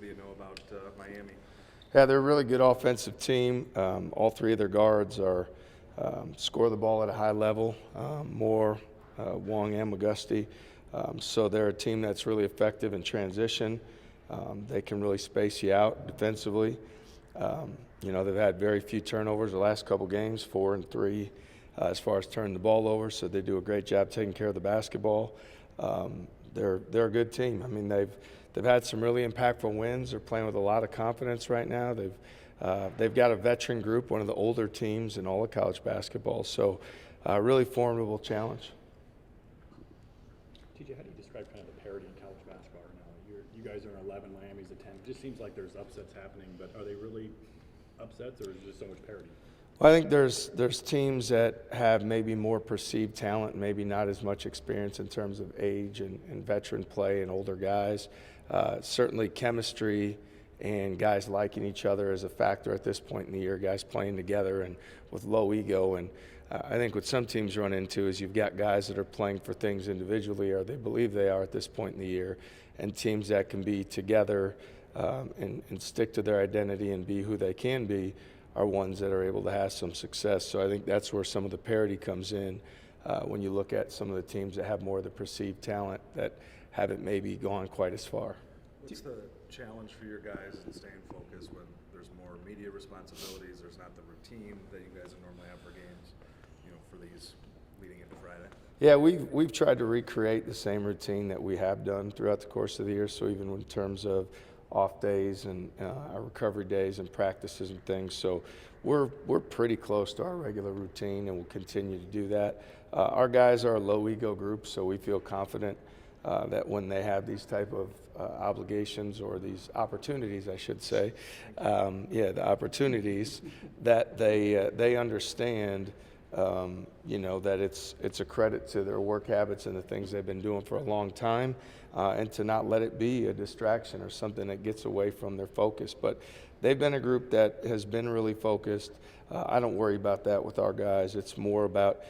what do you know about Miami? Yeah, they're a really good offensive team. All three of their guards are score the ball at a high level, Moore, Wong, and McGusty. So they're a team that's really effective in transition. They can really space you out defensively. They've had very few turnovers the last couple games, 4 and 3, as far as turning the ball over. So they do a great job taking care of the basketball. They're a good team. I mean, they've had some really impactful wins. They're playing with a lot of confidence right now. They've got a veteran group, one of the older teams in all of college basketball. So, really formidable challenge. TJ, how do you describe kind of the parity in college basketball right now? You guys are an 11, Miami's a 10. It just seems like there's upsets happening, but are they really upsets, or is there just so much parity? Well, I think there's teams that have maybe more perceived talent, maybe not as much experience in terms of age and veteran play and older guys. Certainly chemistry and guys liking each other is a factor at this point in the year, guys playing together and with low ego. And I think what some teams run into is you've got guys that are playing for things individually, or they believe they are at this point in the year, and teams that can be together and stick to their identity and be who they can be are ones that are able to have some success. So I think that's where some of the parity comes in when you look at some of the teams that have more of the perceived talent that haven't maybe gone quite as far. What's the challenge for your guys in staying focused when there's more media responsibilities, there's not the routine that you guys would normally have for games, for these leading into Friday? Yeah, we've tried to recreate the same routine that we have done throughout the course of the year. So even in terms of off days and our recovery days and practices and things. So we're pretty close to our regular routine, and we'll continue to do that. Our guys are a low ego group, so we feel confident that when they have these type of obligations, or these opportunities, I should say, the opportunities, that they understand that it's a credit to their work habits and the things they've been doing for a long time, and to not let it be a distraction or something that gets away from their focus. But they've been a group that has been really focused. I don't worry about that with our guys. It's more about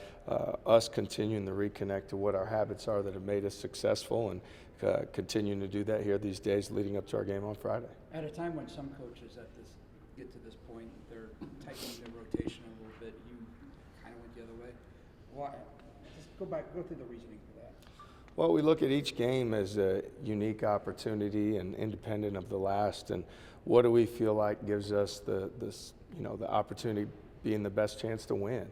us continuing to reconnect to what our habits are that have made us successful, and continuing to do that here these days leading up to our game on Friday. At a time when some coaches get to this point, they're tightening their rotation a little bit, you kind of went the other way. Why? Just go through the reasoning for that. Well, we look at each game as a unique opportunity and independent of the last, and what do we feel like gives us the opportunity being the best chance to win.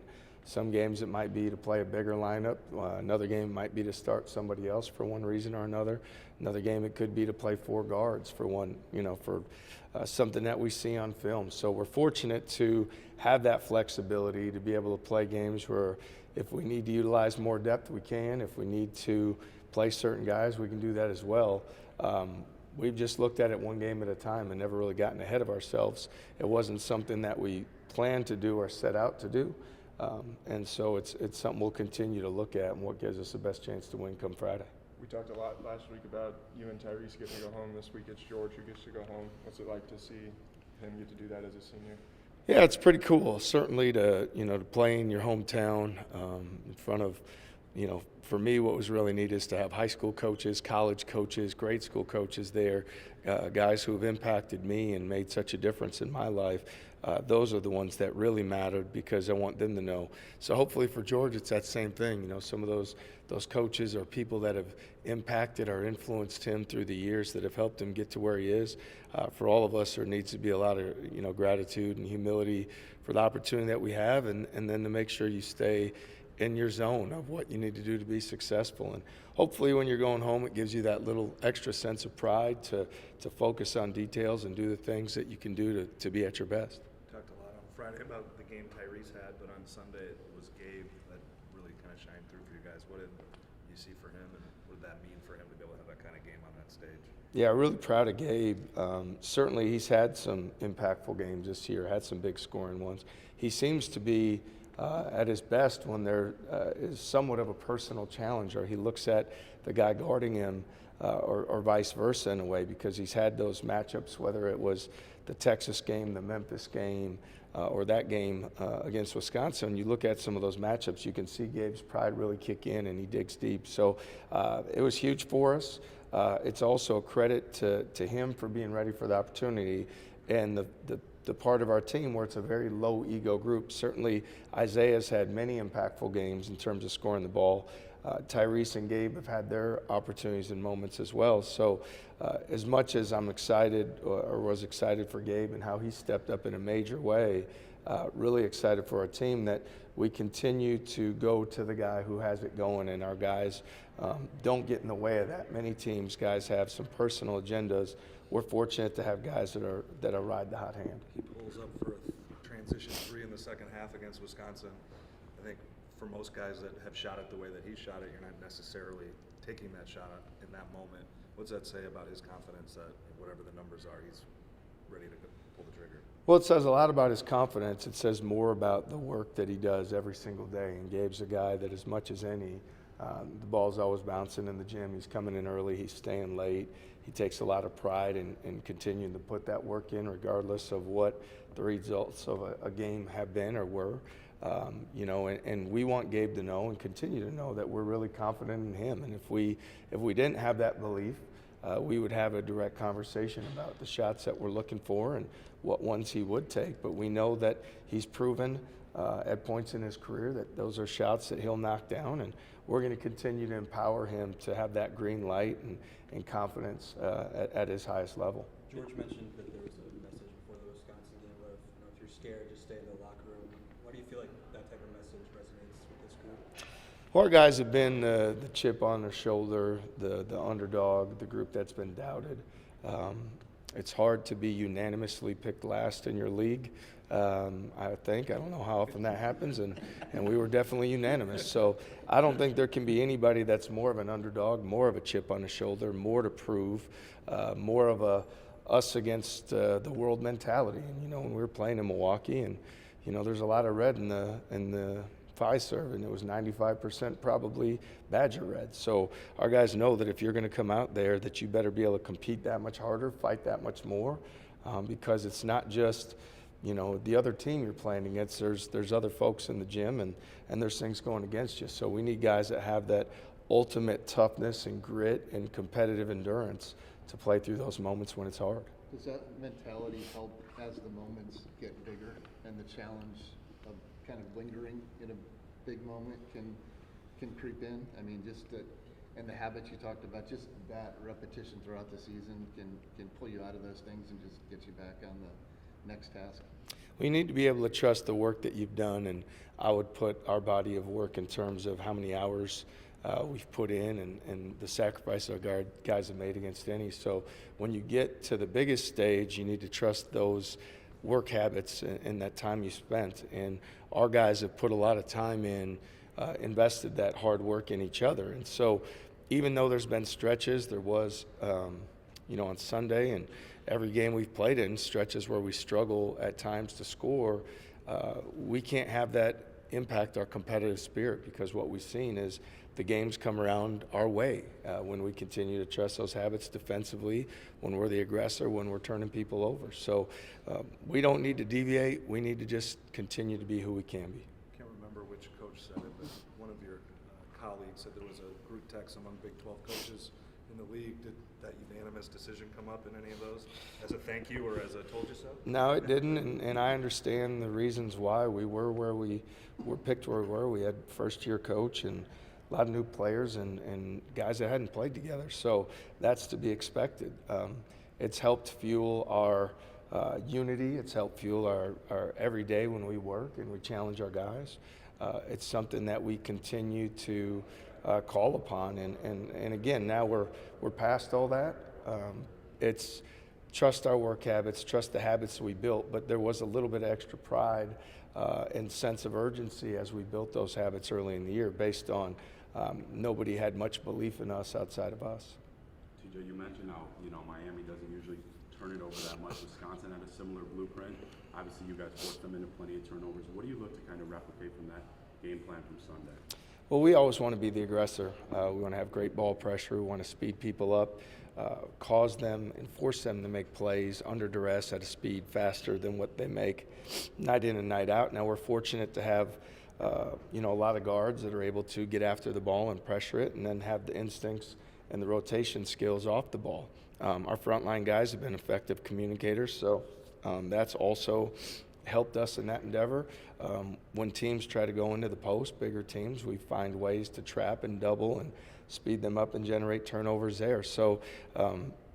Some games it might be to play a bigger lineup. Another game might be to start somebody else for one reason or another. Another game it could be to play 4 guards for something that we see on film. So we're fortunate to have that flexibility to be able to play games where if we need to utilize more depth, we can. If we need to play certain guys, we can do that as well. We've just looked at it one game at a time and never really gotten ahead of ourselves. It wasn't something that we planned to do or set out to do. And so it's something we'll continue to look at and what gives us the best chance to win come Friday. We talked a lot last week about you and Tyrese getting to go home. This week it's George who gets to go home. What's it like to see him get to do that as a senior? Yeah, it's pretty cool. Certainly to play in your hometown in front of, for me, what was really neat is to have high school coaches, college coaches, grade school coaches there, guys who have impacted me and made such a difference in my life. Those are the ones that really mattered because I want them to know. So hopefully for George, it's that same thing. Some of those coaches are people that have impacted or influenced him through the years that have helped him get to where he is. For all of us, there needs to be a lot of gratitude and humility for the opportunity that we have, and then to make sure you stay in your zone of what you need to do to be successful. And hopefully when you're going home, it gives you that little extra sense of pride to focus on details and do the things that you can do to be at your best. Talked a lot on Friday about the game Tyrese had, but on Sunday it was Gabe that really kind of shined through for you guys. What did you see for him, and what did that mean for him to be able to have that kind of game on that stage? Yeah, really proud of Gabe. Certainly he's had some impactful games this year, had some big scoring ones. He seems to be at his best when there is somewhat of a personal challenge, or he looks at the guy guarding him or vice versa in a way, because he's had those matchups, whether it was the Texas game, the Memphis game, or that game against Wisconsin. You look at some of those matchups, you can see Gabe's pride really kick in, and he digs deep. So it was huge for us. it's also a credit to him for being ready for the opportunity, and the part of our team where it's a very low ego group. Certainly Isaiah's had many impactful games in terms of scoring the ball. Tyrese and Gabe have had their opportunities and moments as well. So as much as I'm excited or was excited for Gabe and how he stepped up in a major way, really excited for our team that we continue to go to the guy who has it going, and our guys don't get in the way of that. Many teams, guys have some personal agendas. We're fortunate to have guys that are ride the hot hand. He pulls up for a transition 3 in the second half against Wisconsin. I think for most guys that have shot it the way that he shot it, you're not necessarily taking that shot in that moment. What's that say about his confidence that whatever the numbers are, he's ready to pull the trigger? Well, it says a lot about his confidence. It says more about the work that he does every single day. And Gabe's a guy that, as much as any, the ball's always bouncing in the gym. He's coming in early. He's staying late. He takes a lot of pride in continuing to put that work in, regardless of what the results of a game have been or were. You know, and we want Gabe to know and continue to know that we're really confident in him. And if we didn't have that belief, we would have a direct conversation about the shots that we're looking for and what ones he would take. But we know that he's proven at points in his career that those are shots that he'll knock down, and we're going to continue to empower him to have that green light and confidence at his highest level. George mentioned that there was a message before the Wisconsin game of, if you're scared, just stay in the locker room. Why do you feel like that type of message resonates with this group? Well, our guys have been the chip on their shoulder, the underdog, the group that's been doubted. It's hard to be unanimously picked last in your league. I think. I don't know how often that happens, and we were definitely unanimous. So I don't think there can be anybody that's more of an underdog, more of a chip on the shoulder, more to prove, more of a us against the world mentality. And, you know, when we were playing in Milwaukee, and, you know, there's a lot of red in the Fiserv, and it was 95% probably Badger red. So our guys know that if you're going to come out there, that you better be able to compete that much harder, fight that much more, because it's not just, you know, the other team you're playing against. There's other folks in the gym, and there's things going against you. So we need guys that have that ultimate toughness and grit and competitive endurance to play through those moments when it's hard. Does that mentality help as the moments get bigger and the challenge of kind of lingering in a big moment can creep in? I mean, just that, and the habits you talked about, just that repetition throughout the season can pull you out of those things and just get you back on the next task. We need to be able to trust the work that you've done, and I would put our body of work in terms of how many hours we've put in and the sacrifice our guys have made against any. So when you get to the biggest stage, you need to trust those work habits and that time you spent. And our guys have put a lot of time in, invested that hard work in each other. And so even though there's been stretches, there was, you know, on Sunday and every game we've played in, stretches where we struggle at times to score, we can't have that impact our competitive spirit, because what we've seen is the games come around our way when we continue to trust those habits defensively, when we're the aggressor, when we're turning people over. So we don't need to deviate. We need to just continue to be who we can be. I can't remember which coach said it, but one of your colleagues said there was a group text among Big 12 coaches in the league. Did that unanimous decision come up in any of those as a thank you or as a told you so? No, it didn't, and I understand the reasons why we were where we were picked where we were. We had first-year coach and a lot of new players and guys that hadn't played together. So that's to be expected. It's helped fuel our unity. It's helped fuel our every day when we work and we challenge our guys. It's something that we continue to call upon. And again, now we're past all that. It's trust our work habits, trust the habits we built, but there was a little bit of extra pride and sense of urgency as we built those habits early in the year based on nobody had much belief in us outside of us. TJ, you mentioned how, you know, Miami doesn't usually turn it over that much. Wisconsin had a similar blueprint. Obviously, you guys forced them into plenty of turnovers. What do you look to kind of replicate from that game plan from Sunday? Well, we always want to be the aggressor. We want to have great ball pressure. We want to speed people up, cause them and force them to make plays under duress at a speed faster than what they make night in and night out. Now, we're fortunate to have you know, a lot of guards that are able to get after the ball and pressure it and then have the instincts and the rotation skills off the ball. Our frontline guys have been effective communicators, so that's also helped us in that endeavor. When teams try to go into the post, bigger teams, we find ways to trap and double and speed them up and generate turnovers there. So,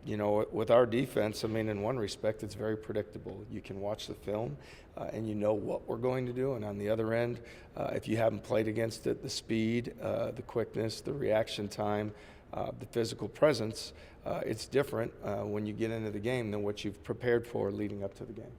you know, with our defense, I mean, in one respect, it's very predictable. You can watch the film and you know what we're going to do. And on the other end, if you haven't played against it, the speed, the quickness, the reaction time, the physical presence, it's different when you get into the game than what you've prepared for leading up to the game.